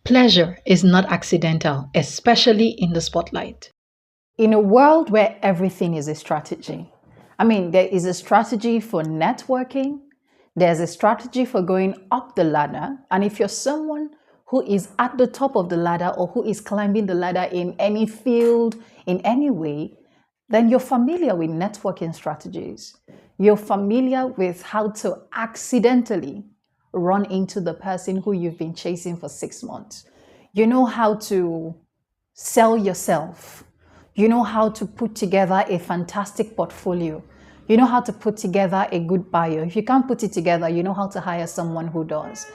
Pleasure is not accidental, especially in the spotlight. In a world where everything is a strategy, there is a strategy for networking, there's a strategy for going up the ladder. And if you're someone who is at the top of the ladder or who is climbing the ladder in any field, in any way, then you're familiar with networking strategies. You're familiar with how to accidentally run into the person who you've been chasing for 6 months. You know how to sell yourself. You know how to put together a fantastic portfolio. You know how to put together a good bio. If you can't put it together, you know how to hire someone who does.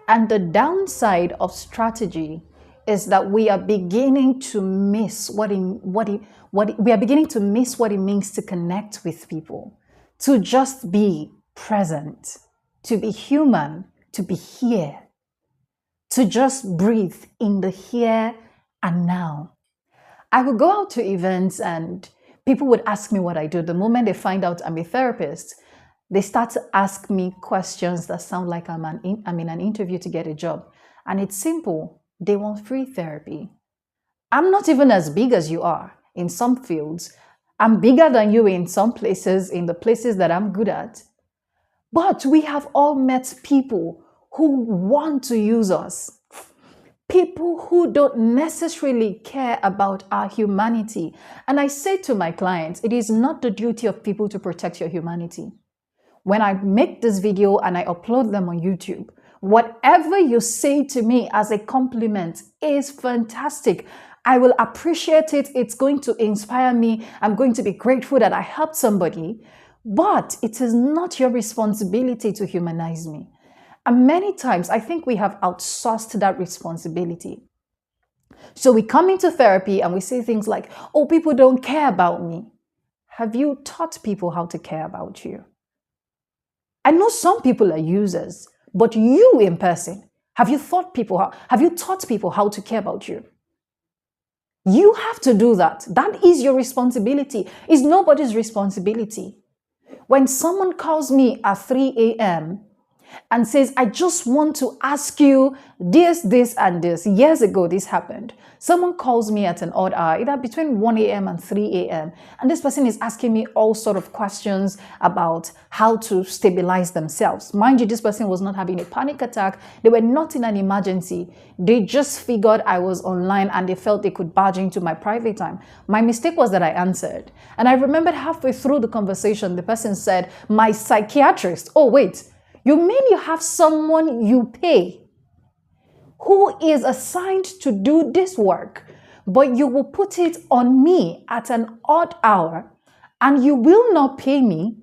And the downside of strategy is that we are beginning to miss what it means to connect with people, to just be present, to be human, to be here, to just breathe in the here and now. I would go out to events and people would ask me what I do. The moment they find out I'm a therapist, they start to ask me questions that sound like I'm in an interview to get a job. And it's simple. They want free therapy. I'm not even as big as you are in some fields. I'm bigger than you in some places, in the places that I'm good at. But we have all met people who want to use us. People who don't necessarily care about our humanity. And I say to my clients, it is not the duty of people to protect your humanity. When I make this video and I upload them on YouTube, whatever you say to me as a compliment is fantastic. I will appreciate it. It's going to inspire me. I'm going to be grateful that I helped somebody. But it is not your responsibility to humanize me. And many times, I think we have outsourced that responsibility. So we come into therapy and we say things like, oh, people don't care about me. Have you taught people how to care about you? I know some people are users, but you in person, have you taught people how to care about you? You have to do that. That is your responsibility. It's nobody's responsibility. When someone calls me at 3 a.m., and says, I just want to ask you this, and this. Years ago, this happened. Someone calls me at an odd hour, either between 1 a.m. and 3 a.m. And this person is asking me all sort of questions about how to stabilize themselves. Mind you, this person was not having a panic attack. They were not in an emergency. They just figured I was online and they felt they could barge into my private time. My mistake was that I answered. And I remembered halfway through the conversation, the person said, my psychiatrist. Oh, wait. You mean you have someone you pay who is assigned to do this work, but you will put it on me at an odd hour and you will not pay me,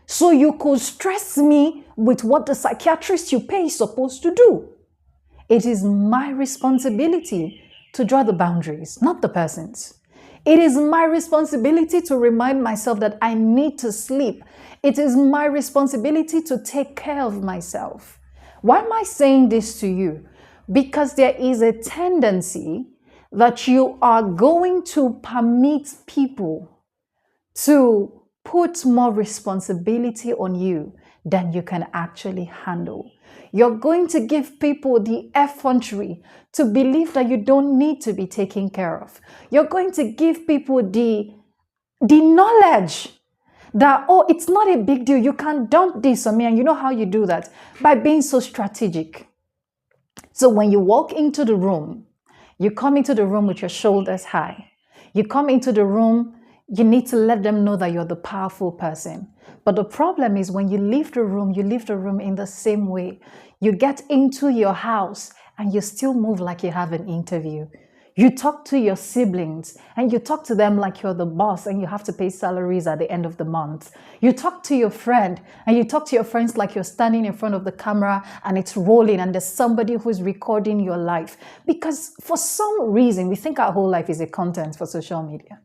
so you could stress me with what the psychiatrist you pay is supposed to do. It is my responsibility to draw the boundaries, not the person's. It is my responsibility to remind myself that I need to sleep. It is my responsibility to take care of myself. Why am I saying this to you? Because there is a tendency that you are going to permit people to put more responsibility on you than you can actually handle. You're going to give people the effrontery to believe that you don't need to be taken care of. You're going to give people the knowledge that, oh, it's not a big deal. You can dump this on me. And you know how you do that? By being so strategic. So when you walk into the room, you come into the room with your shoulders high. You come into the room, you need to let them know that you're the powerful person. But the problem is when you leave the room in the same way. You get into your house and you still move like you have an interview. You talk to your siblings and you talk to them like you're the boss and you have to pay salaries at the end of the month. You talk to your friend and you talk to your friends like you're standing in front of the camera and it's rolling and there's somebody who's recording your life. Because for some reason, we think our whole life is a content for social media.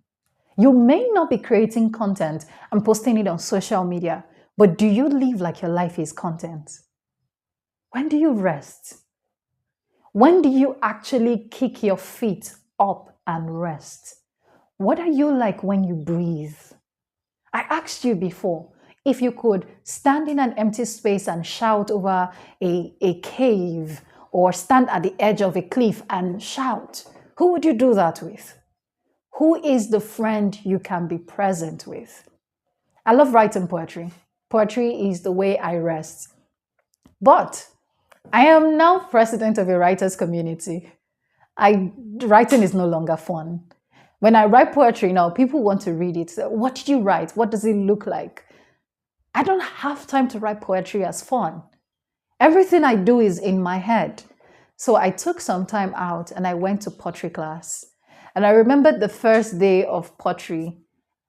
You may not be creating content and posting it on social media, but do you live like your life is content? When do you rest? When do you actually kick your feet up and rest? What are you like when you breathe? I asked you before if you could stand in an empty space and shout over a cave or stand at the edge of a cliff and shout? Who would you do that with? Who is the friend you can be present with? I love writing poetry. Poetry is the way I rest. But I am now president of a writers community. Writing is no longer fun. When I write poetry now, people want to read it. So, what did you write? What does it look like? I don't have time to write poetry as fun. Everything I do is in my head. So I took some time out and I went to pottery class. And I remember the first day of pottery,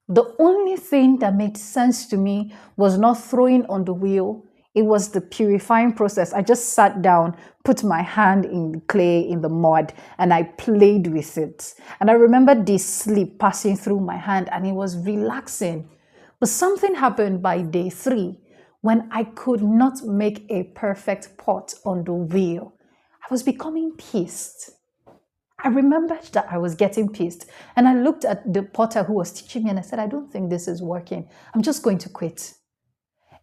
the only thing that made sense to me was not throwing on the wheel. It was the purifying process. I just sat down, put my hand in the clay, in the mud, and I played with it. And I remember this sleep passing through my hand, and it was relaxing. But something happened by day 3 when I could not make a perfect pot on the wheel. I was becoming pissed. I remembered that I was getting pissed. And I looked at the potter who was teaching me and I said, I don't think this is working. I'm just going to quit.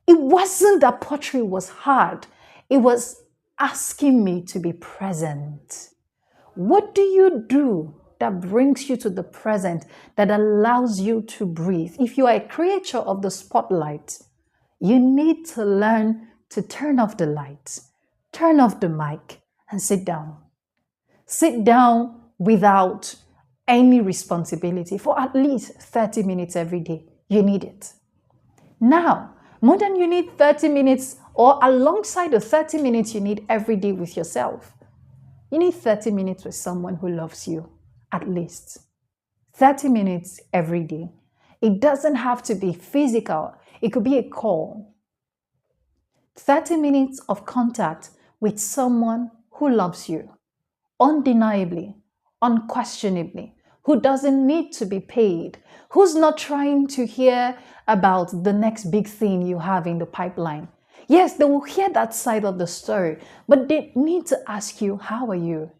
It wasn't that pottery was hard. It was asking me to be present. What do you do that brings you to the present, that allows you to breathe? If you are a creature of the spotlight, you need to learn to turn off the lights, turn off the mic, and sit down. Sit down without any responsibility for at least 30 minutes every day. You need it. Now, more than you need 30 minutes, or alongside the 30 minutes you need every day with yourself, you need 30 minutes with someone who loves you, at least. 30 minutes every day. It doesn't have to be physical. It could be a call. 30 minutes of contact with someone who loves you, undeniably, unquestionably, who doesn't need to be paid, who's not trying to hear about the next big thing you have in the pipeline. Yes, they will hear that side of the story, but they need to ask you, how are you?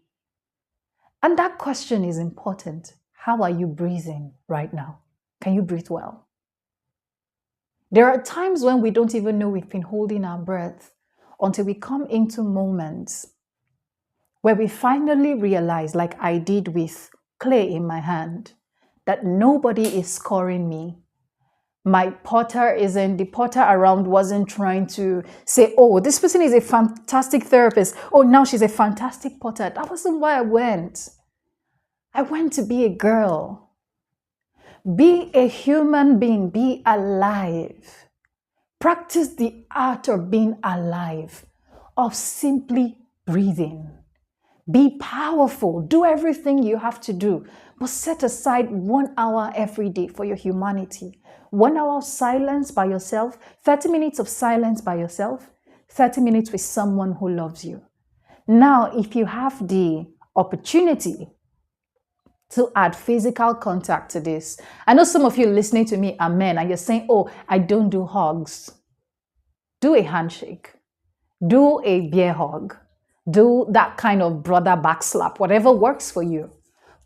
And that question is important. How are you breathing right now? Can you breathe well? There are times when we don't even know we've been holding our breath until we come into moments where we finally realize, like I did with clay in my hand, that nobody is scoring me. The potter around wasn't trying to say, oh, this person is a fantastic therapist. Oh, now she's a fantastic potter. That wasn't why I went. I went to be a girl. Be a human being. Be alive. Practice the art of being alive, of simply breathing. Be powerful. Do everything you have to do. But set aside 1 hour every day for your humanity. 1 hour of silence by yourself, 30 minutes of silence by yourself, 30 minutes with someone who loves you. Now, if you have the opportunity to add physical contact to this, I know some of you listening to me are men and you're saying, oh, I don't do hugs. Do a handshake. Do a bear hug. Do that kind of brother back slap, whatever works for you.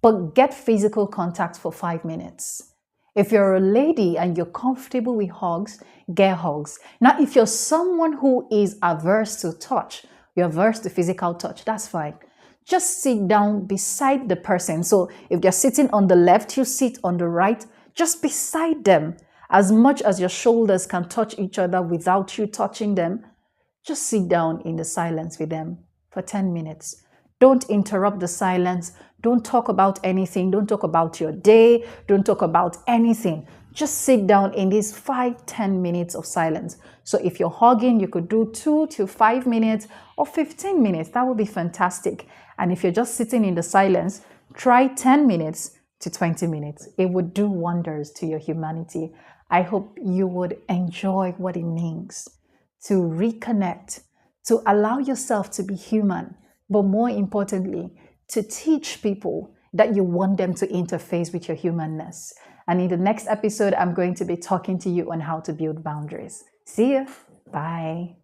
But get physical contact for 5 minutes. If you're a lady and you're comfortable with hugs, get hugs. Now, if you're someone who is averse to touch, you're averse to physical touch, that's fine. Just sit down beside the person. So if they're sitting on the left, you sit on the right, just beside them. As much as your shoulders can touch each other without you touching them, just sit down in the silence with them for 10 minutes. Don't interrupt the silence. Don't talk about anything. Don't talk about your day. Don't talk about anything. Just sit down in these 5-10 minutes of silence. So if you're hugging, you could do 2 to 5 minutes or 15 minutes. That would be fantastic. And if you're just sitting in the silence, try 10 minutes to 20 minutes. It would do wonders to your humanity. I hope you would enjoy what it means to reconnect, to allow yourself to be human, but more importantly, to teach people that you want them to interface with your humanness. And in the next episode, I'm going to be talking to you on how to build boundaries. See you. Bye.